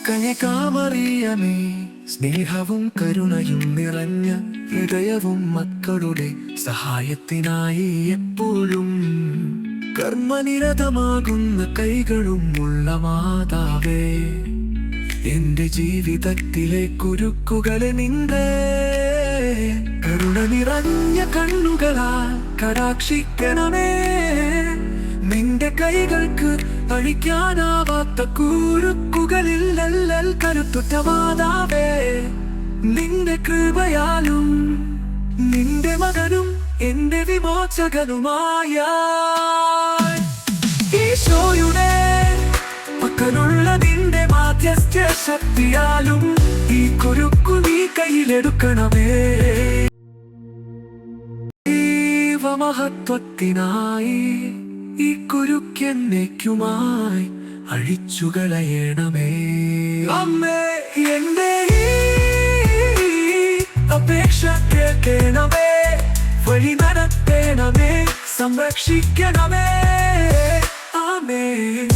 കന്യകാമറിയമേ, സ്നേഹവും കരുണയും നിറഞ്ഞ ഹൃദയവും മക്കളുടെ സഹായത്തിനായി എപ്പോഴും കർമ്മനിരതമാകുന്ന കൈകളും ഉള്ള മാതാവേ, എന്റെ ജീവിതത്തിലെ കുരുക്കുകളെ നിന്റെ കരുണ നിറഞ്ഞ കണ്ണുകളാൽ കടാക്ഷിക്കണമേ. നിന്റെ കൈകൾക്ക് അഴിക്കാനാവാത്ത കുരുക്കുകളിൽ കരുത്തുറ്റ മാതാവേ, നിന്റെ കൃപയാലും നിന്റെ മകനും എന്റെ വിമോചകനുമായ ഈശോയുടെ മക്കളുള്ള നിന്റെ മാധ്യസ്ഥ ശക്തിയാലും ഈ കുരുക്കു നീ കയ്യിലെടുക്കണമേ. ദൈവമഹത്വത്തിനായി ഈ കുരുക്കെന്നേക്കുമായി അഴിച്ചുകളയണമേ. അമ്മേ, എന്റെ ഈ അപേക്ഷ കേൾക്കണമേ, വഴി നടത്തേണമേ, സംരക്ഷിക്കണമേ. ആമേൻ.